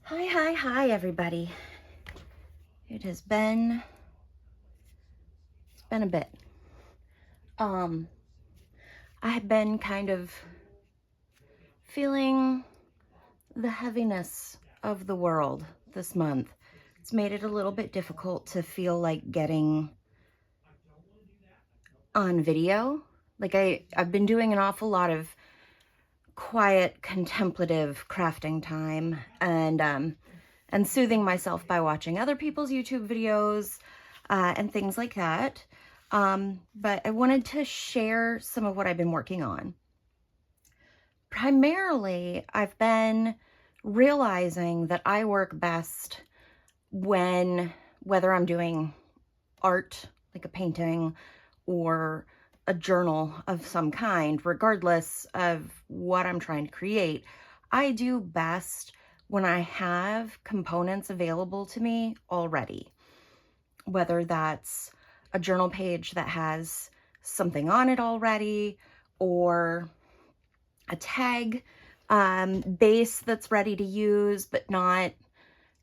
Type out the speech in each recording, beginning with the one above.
Hi, everybody. It's been a bit. I have been kind of feeling the heaviness of the world this month. It's made it a little bit difficult to feel like getting on video. Like I've been doing an awful lot of quiet, contemplative crafting time and soothing myself by watching other people's YouTube videos and things like that. But I wanted to share some of what I've been working on. Primarily, I've been realizing that I work best whether I'm doing art, like a painting, or a journal of some kind, regardless of what I'm trying to create, I do best when I have components available to me already. Whether that's a journal page that has something on it already, or a tag base that's ready to use but not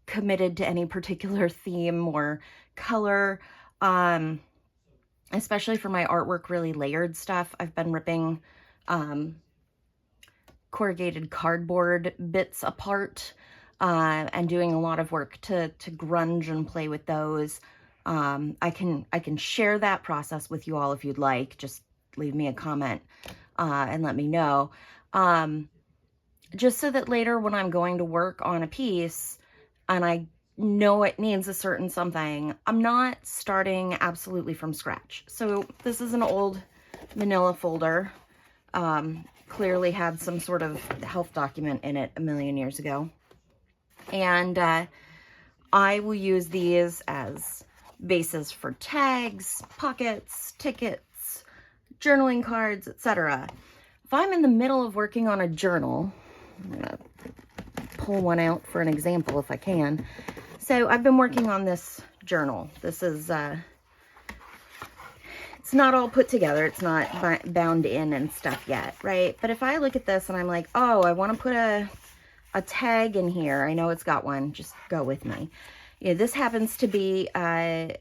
committed to any particular theme or color. Especially for my artwork, really layered stuff, I've been ripping corrugated cardboard bits apart and doing a lot of work to grunge and play with those. I can share that process with you all if you'd like. Just leave me a comment and let me know. Just so that later when I'm going to work on a piece and I know it needs a certain something, I'm not starting absolutely from scratch. So this is an old manila folder. Clearly had some sort of health document in it a million years ago. And I will use these as bases for tags, pockets, tickets, journaling cards, etc. If I'm in the middle of working on a journal, I'm gonna pull one out for an example if I can. So I've been working on this journal. This is, it's not all put together. It's not bound in and stuff yet, right? But if I look at this and I'm like, oh, I want to put a tag in here. I know it's got one. Just go with me. Yeah, this happens to be a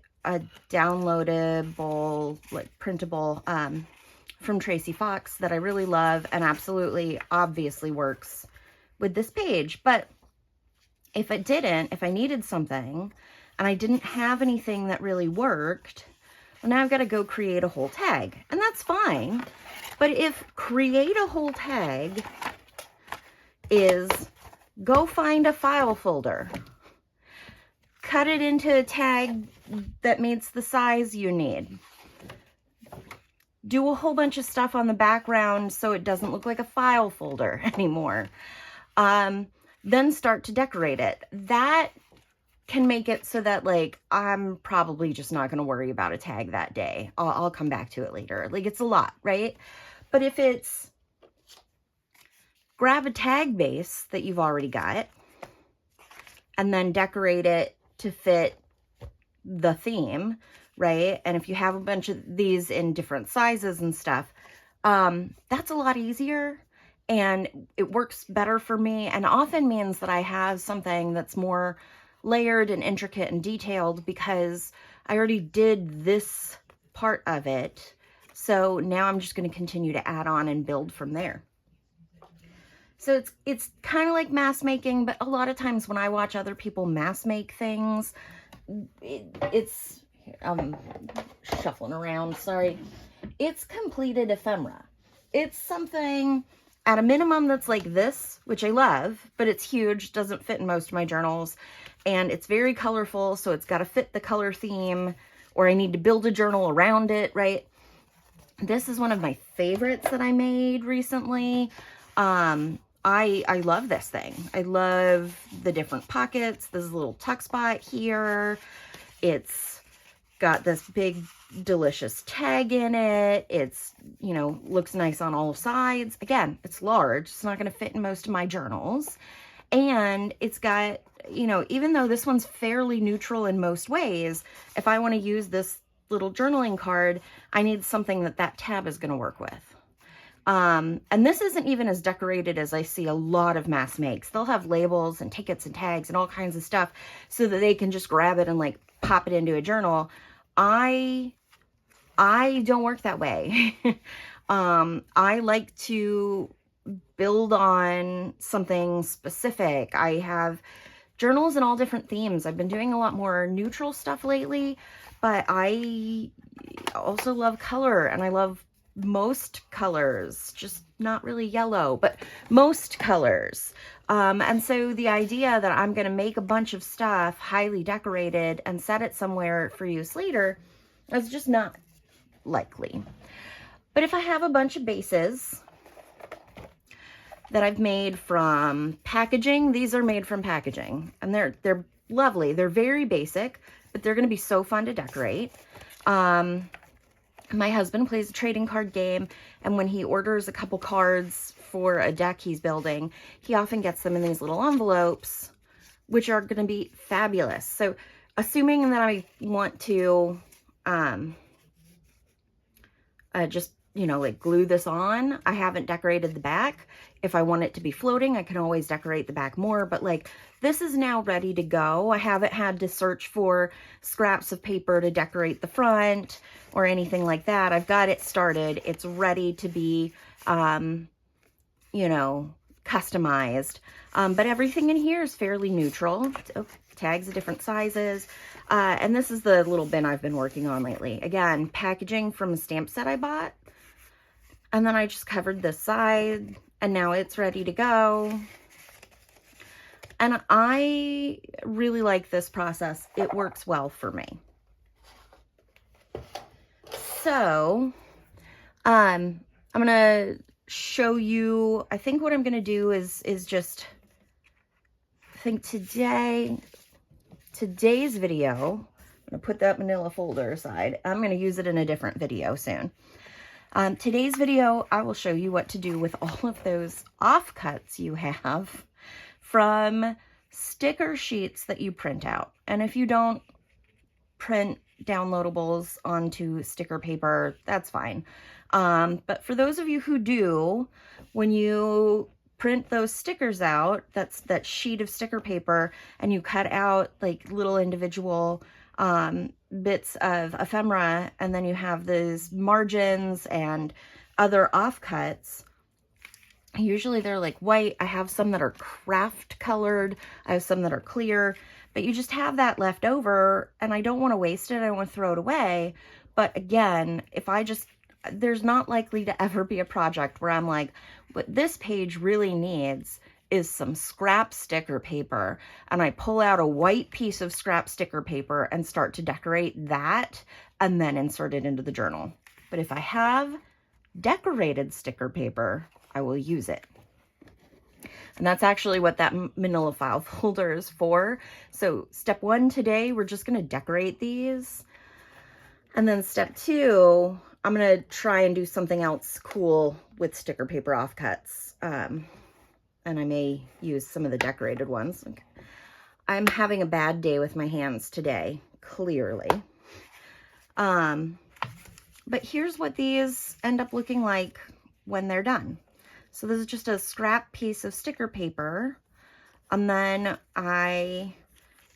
downloadable, like printable, from Tracy Fox that I really love and absolutely obviously works with this page. But if I needed something and I didn't have anything that really worked, well, now I've got to go create a whole tag, and that's fine. But if create a whole tag is go find a file folder, cut it into a tag that meets the size you need, do a whole bunch of stuff on the background so it doesn't look like a file folder anymore, then start to decorate it. That can make it so that, like, I'm probably just not going to worry about a tag that day. I'll come back to it later. Like, it's a lot, right? But if it's grab a tag base that you've already got and then decorate it to fit the theme, right? And if you have a bunch of these in different sizes and stuff, that's a lot easier. And it works better for me, and often means that I have something that's more layered and intricate and detailed because I already did this part of it. So now I'm just going to continue to add on and build from there. So it's kind of like mass making, but a lot of times when I watch other people mass make things, it's shuffling around, sorry. It's completed ephemera. It's something at a minimum that's like this, which I love, but it's huge, doesn't fit in most of my journals, and it's very colorful, so it's got to fit the color theme, or I need to build a journal around it, right? This is one of my favorites that I made recently. I love this thing. I love the different pockets. There's a little tuck spot here. It's got this big delicious tag in it. It's, you know, looks nice on all sides. Again, it's large. It's not going to fit in most of my journals. And it's got, you know, even though this one's fairly neutral in most ways, if I want to use this little journaling card, I need something that tab is going to work with. And this isn't even as decorated as I see a lot of mass makes. They'll have labels and tickets and tags and all kinds of stuff so that they can just grab it and like pop it into a journal. I don't work that way. I like to build on something specific. I have journals in all different themes. I've been doing a lot more neutral stuff lately, but I also love color, and I love most colors, just not really yellow, but most colors. And so the idea that I'm going to make a bunch of stuff highly decorated and set it somewhere for use later is just not likely. But if I have a bunch of bases that I've made from packaging, these are made from packaging, and they're lovely. They're very basic, but they're going to be so fun to decorate. My husband plays a trading card game, and when he orders a couple cards for a deck he's building, he often gets them in these little envelopes, which are going to be fabulous. So assuming that I want to just, you know, like glue this on, I haven't decorated the back. If I want it to be floating, I can always decorate the back more, but like this is now ready to go. I haven't had to search for scraps of paper to decorate the front or anything like that. I've got it started. It's ready to be, you know, customized. But everything in here is fairly neutral. Tags of different sizes. And this is the little bin I've been working on lately. Again, packaging from a stamp set I bought. And then I just covered this side, and now it's ready to go. And I really like this process. It works well for me. So, I'm going to show you, I think what I'm going to do is just, I think today's video, I'm going to put that manila folder aside. I'm going to use it in a different video soon. Today's video, I will show you what to do with all of those offcuts you have from sticker sheets that you print out. And if you don't print downloadables onto sticker paper, that's fine. But for those of you who do, when you print those stickers out, that's that sheet of sticker paper, and you cut out like little individual bits of ephemera, and then you have these margins and other offcuts. Usually they're like white. I have some that are craft colored. I have some that are clear, but you just have that left over, and I don't want to waste it. I don't want to throw it away. But again, if I just, there's not likely to ever be a project where I'm like, what this page really needs is some scrap sticker paper, and I pull out a white piece of scrap sticker paper and start to decorate that and then insert it into the journal. But if I have decorated sticker paper, I will use it. And that's actually what that manila file folder is for. So step one today, we're just going to decorate these. And then step two, I'm going to try and do something else cool with sticker paper offcuts. And I may use some of the decorated ones. I'm having a bad day with my hands today, clearly. But here's what these end up looking like when they're done. So this is just a scrap piece of sticker paper. And then I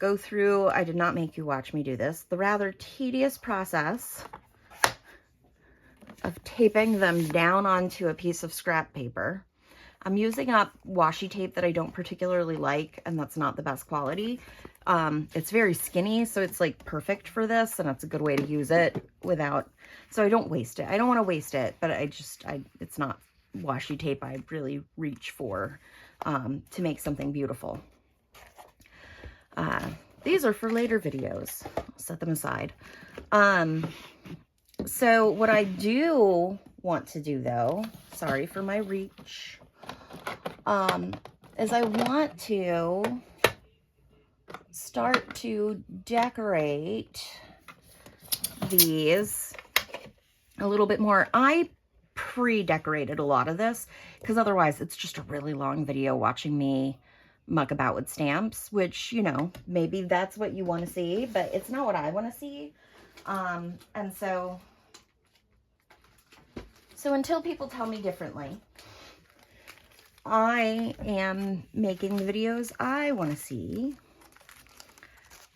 go through, I did not make you watch me do this, the rather tedious process of taping them down onto a piece of scrap paper. I'm using up washi tape that I don't particularly like, and that's not the best quality. It's very skinny, so it's like perfect for this, and it's a good way to use it without, so I don't waste it. I don't want to waste it, but it's not washi tape I really reach for to make something beautiful. These are for later videos. I'll set them aside. So what I do want to do though, sorry for my reach, is I want to start to decorate these a little bit more. I pre-decorated a lot of this because otherwise it's just a really long video watching me muck about with stamps, which, you know, maybe that's what you want to see, but it's not what I want to see. And so So until people tell me differently, I am making the videos I want to see.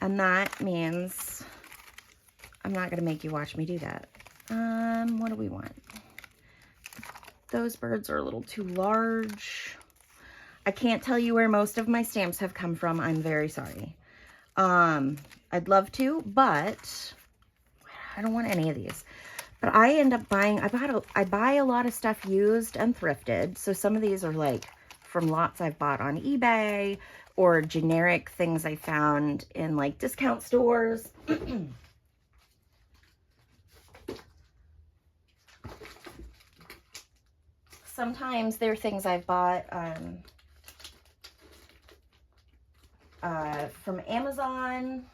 And that means I'm not going to make you watch me do that. What do we want? Those birds are a little too large. I can't tell you where most of my stamps have come from. I'm very sorry. I'd love to, but I don't want any of these. But I end up buying, I buy a lot of stuff used and thrifted. So some of these are like from lots I've bought on eBay or generic things I found in like discount stores. Sometimes they're things I've bought from Amazon,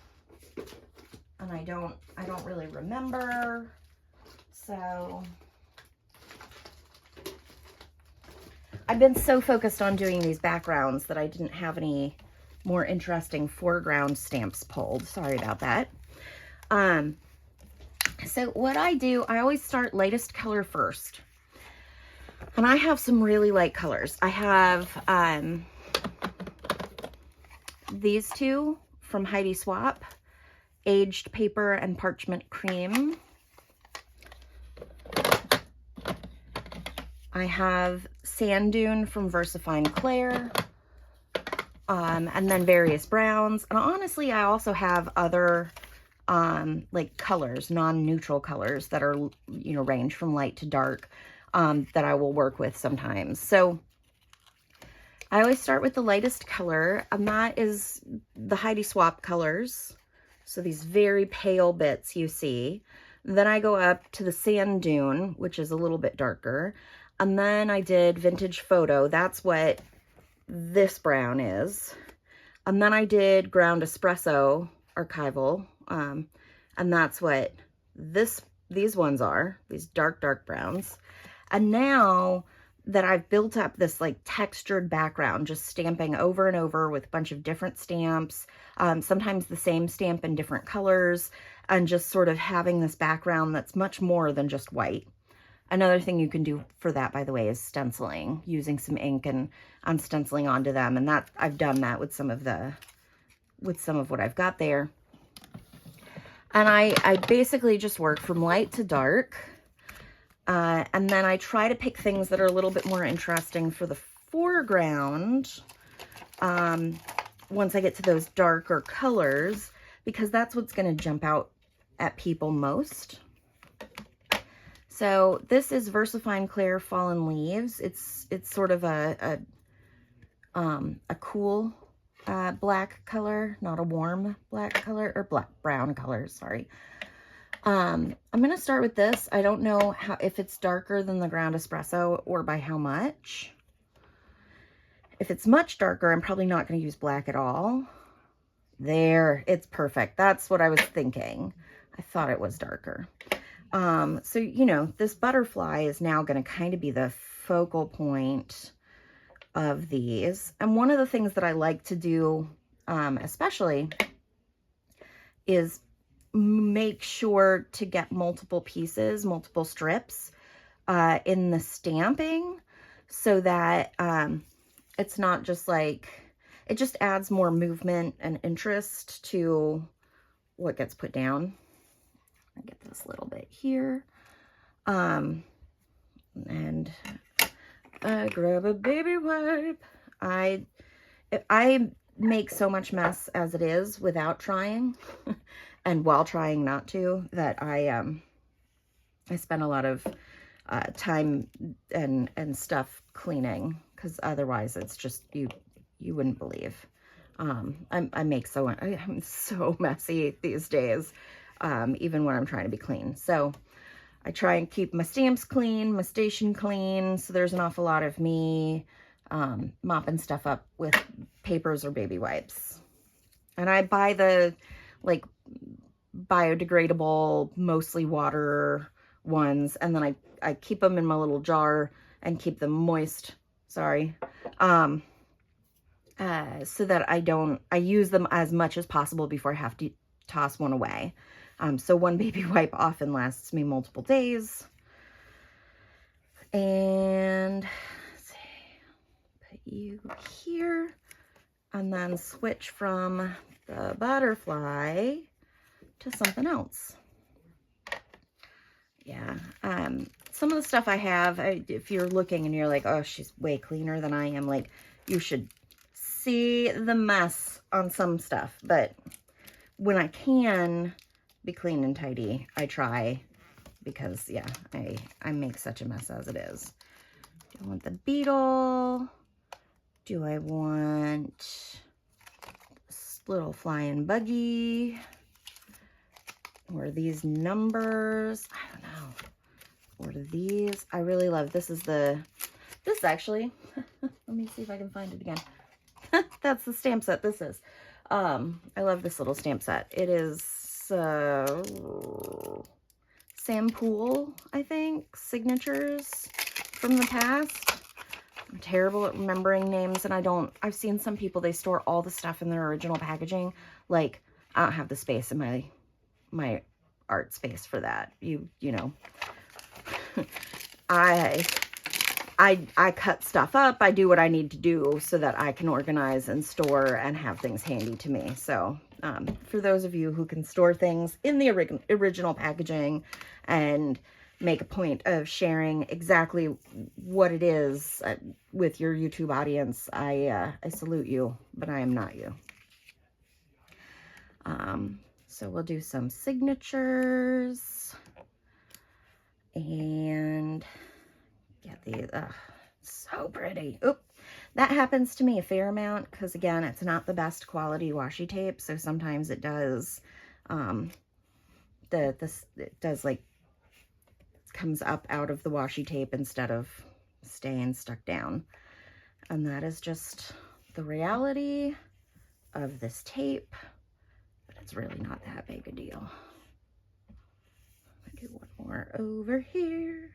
and I don't really remember. So I've been so focused on doing these backgrounds that I didn't have any more interesting foreground stamps pulled. Sorry about that. So what I do, I always start lightest color first. And I have some really light colors. I have these two from Heidi Swapp, Aged Paper and Parchment Cream. I have Sand Dune from VersaFine Claire, and then various browns. And honestly, I also have other like colors, non-neutral colors that are, you know, range from light to dark, that I will work with sometimes. So I always start with the lightest color, and that is the Heidi Swapp colors. So these very pale bits you see. Then I go up to the Sand Dune, which is a little bit darker. And then I did Vintage Photo. That's what this brown is. And then I did Ground Espresso Archival. And that's what these ones are, these dark, dark browns. And now that I've built up this like textured background, just stamping over and over with a bunch of different stamps, sometimes the same stamp in different colors, and just sort of having this background that's much more than just white. Another thing you can do for that, by the way, is stenciling, using some ink and stenciling onto them. And that I've done that with some of what I've got there. And I basically just work from light to dark. And then I try to pick things that are a little bit more interesting for the foreground once I get to those darker colors, because that's what's going to jump out at people most. So this is VersaFine Claire Fallen Leaves. It's sort of a cool black color, not a warm black color, or brown color, sorry. I'm going to start with this. I don't know if it's darker than the Ground Espresso or by how much. If it's much darker, I'm probably not going to use black at all. There, it's perfect. That's what I was thinking. I thought it was darker. So, you know, this butterfly is now going to kind of be the focal point of these. And one of the things that I like to do, especially, is make sure to get multiple pieces, multiple strips, in the stamping, so that, it's not just like, it just adds more movement and interest to what gets put down. I get this little bit here, and grab a baby wipe. I make so much mess as it is without trying, and while trying not to, that I spend a lot of time and stuff cleaning, because otherwise it's just you wouldn't believe. I'm so messy these days. Even when I'm trying to be clean. So I try and keep my stamps clean, my station clean. So there's an awful lot of me mopping stuff up with papers or baby wipes. And I buy the like biodegradable, mostly water ones. And then I keep them in my little jar and keep them moist. Sorry. So that I use them as much as possible before I have to toss one away. So one baby wipe often lasts me multiple days. And let's see, put you here, and then switch from the butterfly to something else. Yeah, some of the stuff I have, if you're looking and you're like, oh, she's way cleaner than I am, like, you should see the mess on some stuff. But when I can be clean and tidy, I try, because, yeah, I make such a mess as it is. Do I want the beetle? Do I want this little flying buggy? Or these numbers? I don't know. Or these? I really love, this actually, let me see if I can find it again. That's the stamp set this is. I love this little stamp set. It is Sam Poole, I think, signatures from the past. I'm terrible at remembering names, and I've seen some people, they store all the stuff in their original packaging. Like, I don't have the space in my art space for that. You know, I cut stuff up. I do what I need to do so that I can organize and store and have things handy to me. So for those of you who can store things in the original packaging and make a point of sharing exactly what it is with your YouTube audience, I salute you, but I am not you. So we'll do some signatures and get these. So pretty. Oop, that happens to me a fair amount because, again, it's not the best quality washi tape, so sometimes it does it does, like, comes up out of the washi tape instead of staying stuck down, and that is just the reality of this tape. It's really not that big a deal. I'll do one more over here.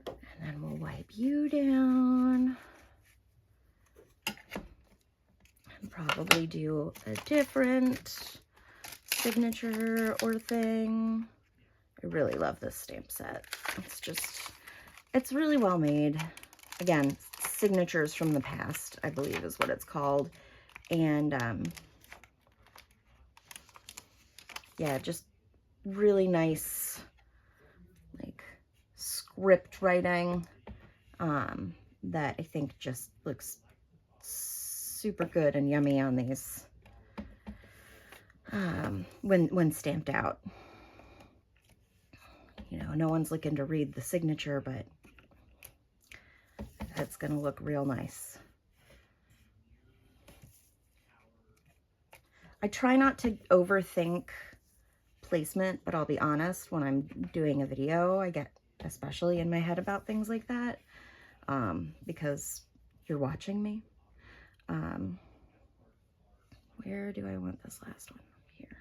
And then we'll wipe you down. And probably do a different signature or thing. I really love this stamp set. It's really well made. Again, signatures from the past, I believe is what it's called. And yeah, just really nice, like, script writing that I think just looks super good and yummy on these when stamped out. You know, no one's looking to read the signature, but it's gonna look real nice. I try not to overthink placement, but I'll be honest, when I'm doing a video, I get especially in my head about things like that, because you're watching me. Where do I want this last one? Here.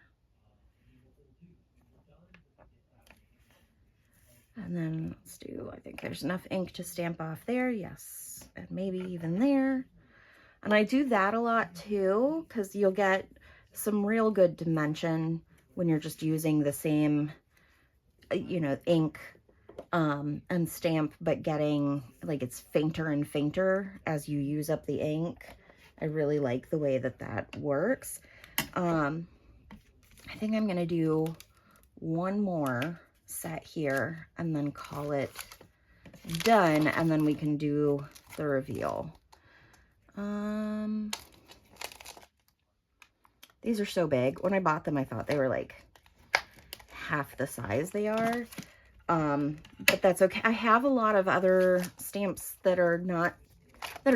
And then let's do, I think there's enough ink to stamp off there. Yes, and maybe even there. And I do that a lot too, because you'll get some real good dimension when you're just using the same, you know, ink and stamp, but getting, like, it's fainter and fainter as you use up the ink. I really like the way that that works. I think I'm gonna do one more set here and then call it done, and then we can do the reveal. These are so big. When I bought them, I thought they were like half the size they are. But that's okay. I have a lot of other stamps that are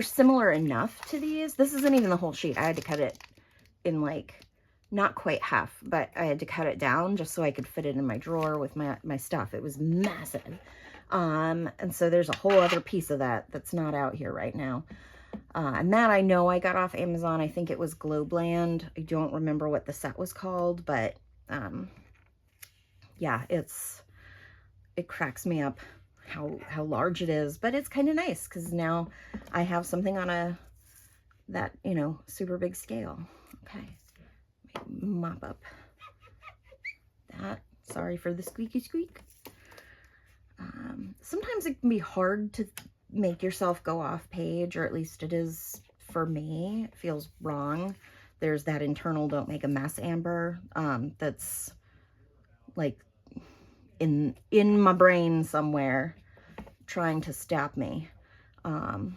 similar enough to these. This isn't even the whole sheet. I had to cut it in, like, not quite half, but I had to cut it down just so I could fit it in my drawer with my stuff. It was massive. And so there's a whole other piece of that that's not out here right now. And that I know I got off Amazon. I think it was Globland. I don't remember what the set was called, but yeah, it cracks me up how large it is, but it's kind of nice because now I have something on that, you know, super big scale. Okay, mop up that. Sorry for the squeaky squeak. Sometimes it can be hard to make yourself go off page, or at least it is for me. It feels wrong. There's that internal don't make a mess Amber that's like in my brain somewhere trying to stop me. And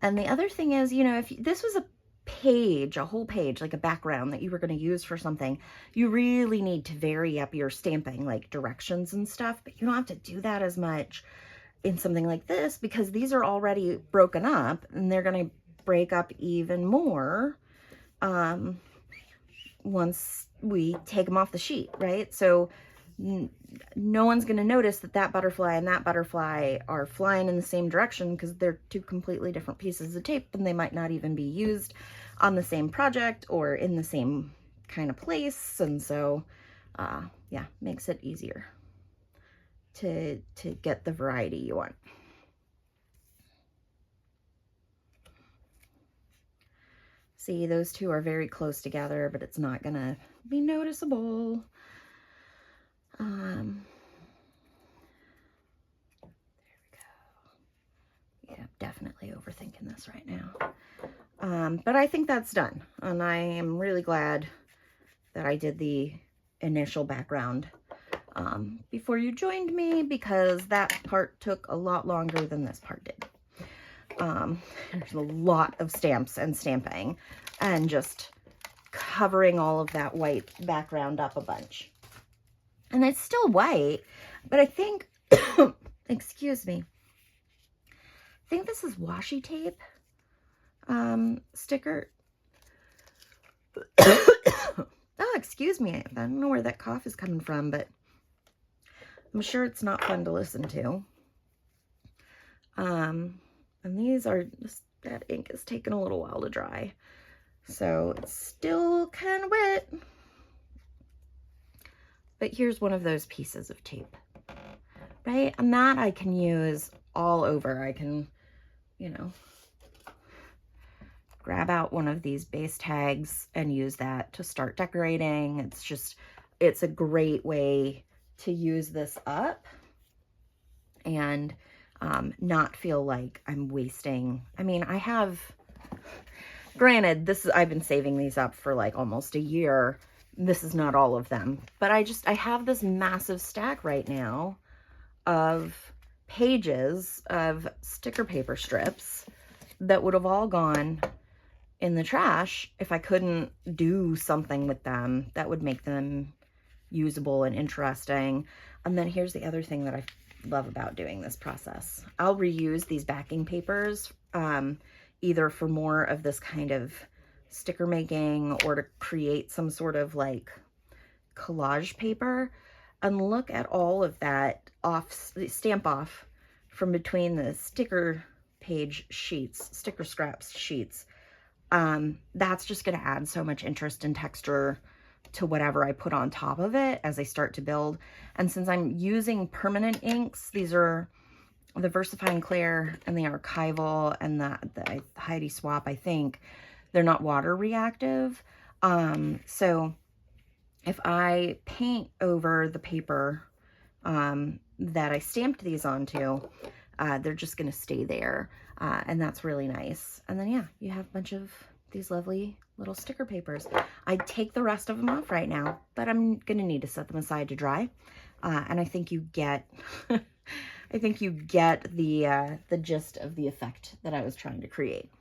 the other thing is, you know, if this was a page, a whole page, like a background that you were going to use for something, you really need to vary up your stamping, like directions and stuff, but you don't have to do that as much in something like this because these are already broken up and they're going to break up even more once we take them off the sheet, right? So no one's going to notice that that butterfly and that butterfly are flying in the same direction because they're two completely different pieces of tape and they might not even be used on the same project or in the same kind of place. And so, yeah, makes it easier to get the variety you want. See, those two are very close together, but it's not going to be noticeable. There we go. Yeah, definitely overthinking this right now. But I think that's done. And I am really glad that I did the initial background before you joined me, because that part took a lot longer than this part did. There's a lot of stamps and stamping and just covering all of that white background up a bunch. And it's still white, but I think, excuse me, I think this is washi tape sticker. Oh, excuse me. I don't know where that cough is coming from, but I'm sure it's not fun to listen to. And these are just, that ink is taking a little while to dry. So it's still kind of wet. But here's one of those pieces of tape, right? And that I can use all over. I can, you know, grab out one of these base tags and use that to start decorating. It's just, it's a great way to use this up and not feel like I'm wasting. I mean, I have, granted, this is, I've been saving these up for like almost a year. This is not all of them, but I have this massive stack right now of pages of sticker paper strips that would have all gone in the trash if I couldn't do something with them that would make them usable and interesting. And then here's the other thing that I love about doing this process. I'll reuse these backing papers either for more of this kind of sticker making or to create some sort of like collage paper, and look at all of that stamp off from between the sticker page sheets, sticker scraps sheets. That's just going to add so much interest and texture to whatever I put on top of it as I start to build. And since I'm using permanent inks, these are the Versifying Clair and the Archival and the Heidi Swap, I think. They're not water reactive. So if I paint over the paper that I stamped these onto, they're just going to stay there. And that's really nice. And then, yeah, you have a bunch of these lovely little sticker papers. I take the rest of them off right now, but I'm going to need to set them aside to dry. And I think you get, I think you get the gist of the effect that I was trying to create.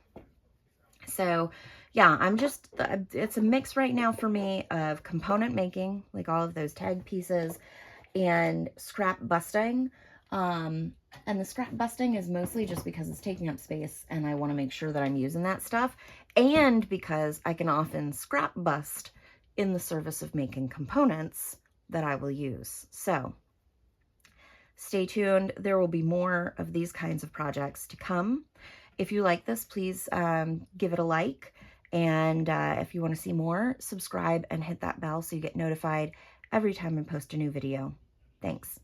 So yeah, I'm just, it's a mix right now for me of component making, like all of those tag pieces, and scrap busting. And the scrap busting is mostly just because it's taking up space and I want to make sure that I'm using that stuff, and because I can often scrap bust in the service of making components that I will use. So stay tuned. There will be more of these kinds of projects to come. If you like this, please give it a like. And if you want to see more, subscribe and hit that bell so you get notified every time I post a new video. Thanks.